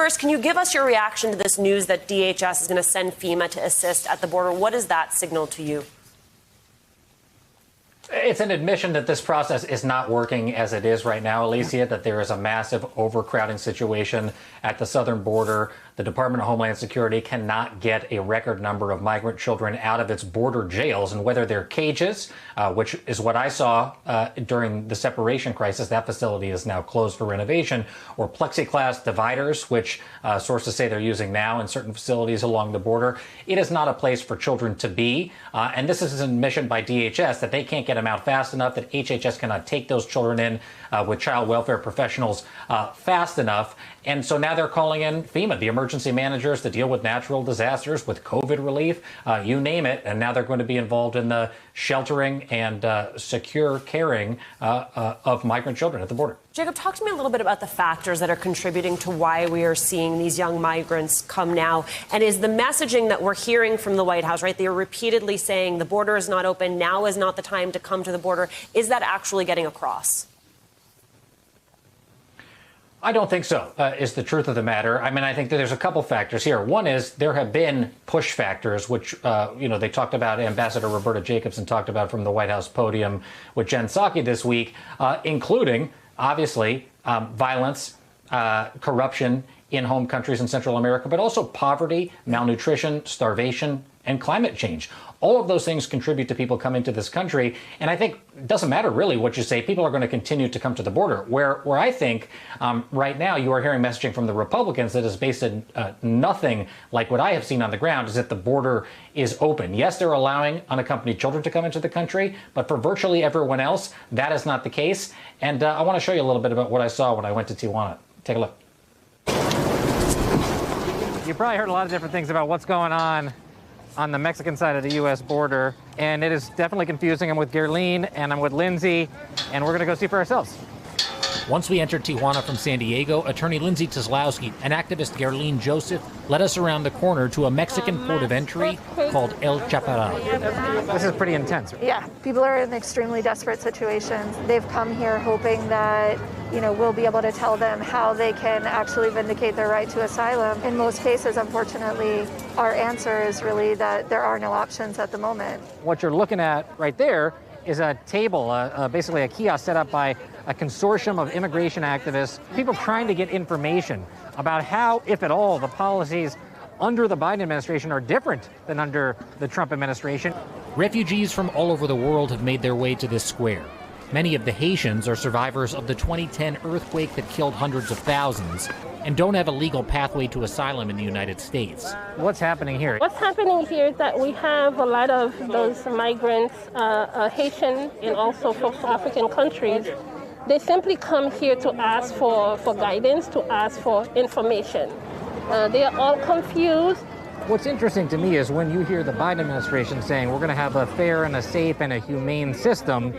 first, can you give us your reaction to this news that DHS is going to send FEMA to assist at the border? What does that signal to you? It's an admission that this process is not working as it is right now, Alicia, that there is a massive overcrowding situation at the southern border. The Department of Homeland Security cannot get a record number of migrant children out of its border jails, and whether they're cages, which is what I saw during the separation crisis, that facility is now closed for renovation, or plexiglass dividers, which sources say they're using now in certain facilities along the border. It is not a place for children to be, and this is an admission by DHS that they can't get them out fast enough, that HHS cannot take those children in with child welfare professionals fast enough. And so now they're calling in FEMA, the emergency managers, to deal with natural disasters, with COVID relief, you name it. And now they're going to be involved in the sheltering and secure caring of migrant children at the border. Jacob, talk to me a little bit about the factors that are contributing to why we are seeing these young migrants come now. And is the messaging that we're hearing from the White House, right? They are repeatedly saying the border is not open. Now is not the time to come to the border. Is that actually getting across? I don't think so, is the truth of the matter. I mean, I think that there's a couple factors here. One is there have been push factors, which, they talked about, Ambassador Roberta Jacobson talked about from the White House podium with Jen Psaki this week, including, obviously, violence, corruption in home countries in Central America, but also poverty, malnutrition, starvation, and climate change. All of those things contribute to people coming to this country. And I think it doesn't matter really what you say. People are going to continue to come to the border. Where I think right now you are hearing messaging from the Republicans that is based on nothing like what I have seen on the ground, is that the border is open. Yes, they're allowing unaccompanied children to come into the country, but for virtually everyone else, that is not the case. And I want to show you a little bit about what I saw when I went to Tijuana. Take a look. You probably heard a lot of different things about what's going on the Mexican side of the U.S. border, and it is definitely confusing. I'm with Gerline, and I'm with Lindsay, and we're going to go see for ourselves. Once we entered Tijuana from San Diego, attorney Lindsay Kozlowski and activist Gerline Joseph led us around the corner to a Mexican port of entry called El Chaparral. This is pretty intense. Yeah, people are in extremely desperate situations. They've come here hoping that, we'll be able to tell them how they can actually vindicate their right to asylum. In most cases, unfortunately, our answer is really that there are no options at the moment. What you're looking at right there is a table, basically a kiosk set up by a consortium of immigration activists, people trying to get information about how, if at all, the policies under the Biden administration are different than under the Trump administration. Refugees from all over the world have made their way to this square. Many of the Haitians are survivors of the 2010 earthquake that killed hundreds of thousands and don't have a legal pathway to asylum in the United States. What's happening here? What's happening here is that we have a lot of those migrants, Haitian and also from African countries. They simply come here to ask for guidance, to ask for information. They are all confused. What's interesting to me is when you hear the Biden administration saying we're going to have a fair and a safe and a humane system,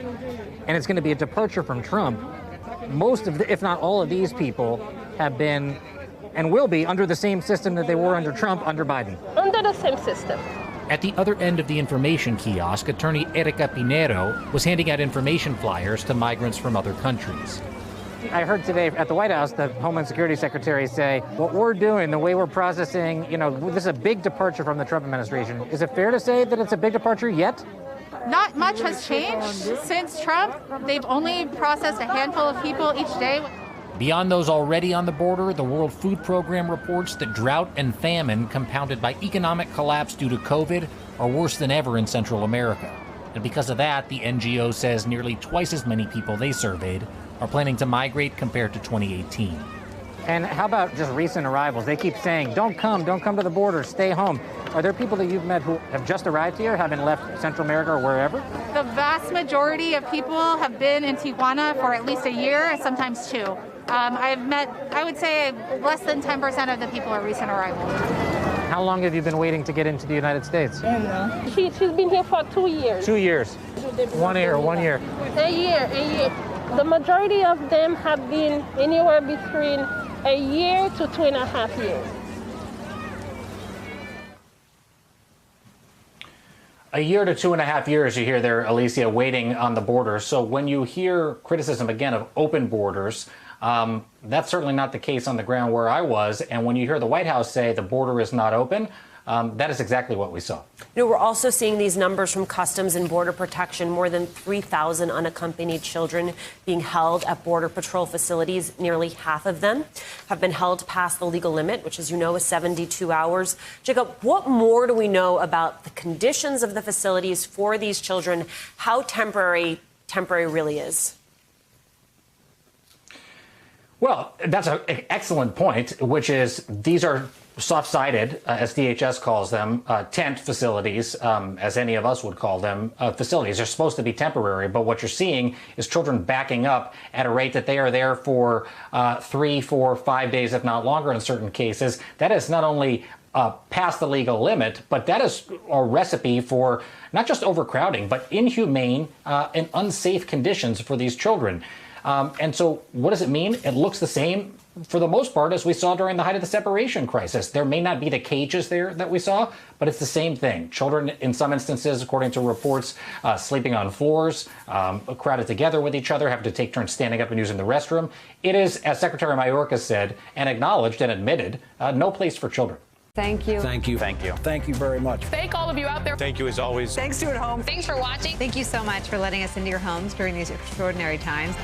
and it's going to be a departure from Trump, most of, if not all of these people have been and will be under the same system that they were under Trump, under Biden. Under the same system. At the other end of the information kiosk, attorney Erica Pinero was handing out information flyers to migrants from other countries. I heard today at the White House the Homeland Security Secretary say, what we're doing, the way we're processing, this is a big departure from the Trump administration. Is it fair to say that it's a big departure yet? Not much has changed since Trump. They've only processed a handful of people each day. Beyond those already on the border, the World Food Program reports that drought and famine, compounded by economic collapse due to COVID, are worse than ever in Central America. And because of that, the NGO says nearly twice as many people they surveyed are planning to migrate compared to 2018. And how about just recent arrivals? They keep saying, don't come to the border, stay home. Are there people that you've met who have just arrived here, haven't left Central America or wherever? The vast majority of people have been in Tijuana for at least a year, sometimes two. I've met, I would say, less than 10% of the people are recent arrivals. How long have you been waiting to get into the United States? She's been here for 2 years. 2 years. 1 year, 1 year. A year. The majority of them have been anywhere between a year to 2.5 years. A year to 2.5 years, you hear there, Alicia, waiting on the border. So when you hear criticism, again, of open borders, That's certainly not the case on the ground where I was. And when you hear the White House say the border is not open, that is exactly what we saw. We're also seeing these numbers from Customs and Border Protection, more than 3,000 unaccompanied children being held at Border Patrol facilities. Nearly half of them have been held past the legal limit, which, as you know, is 72 hours. Jacob, what more do we know about the conditions of the facilities for these children, how temporary really is? Well, that's an excellent point, which is these are soft-sided, as DHS calls them, tent facilities, as any of us would call them, facilities. They're supposed to be temporary, but what you're seeing is children backing up at a rate that they are there for 3, 4, 5 days, if not longer in certain cases. That is not only past the legal limit, but that is a recipe for not just overcrowding, but inhumane and unsafe conditions for these children. And so what does it mean? It looks the same for the most part as we saw during the height of the separation crisis. There may not be the cages there that we saw, but it's the same thing. Children, in some instances, according to reports, sleeping on floors, crowded together with each other, having to take turns standing up and using the restroom. It is, as Secretary Mayorkas said and acknowledged and admitted, no place for children. Thank you. Thank you. Thank you. Thank you very much. Thank all of you out there. Thank you as always. Thanks to at home. Thanks for watching. Thank you so much for letting us into your homes during these extraordinary times.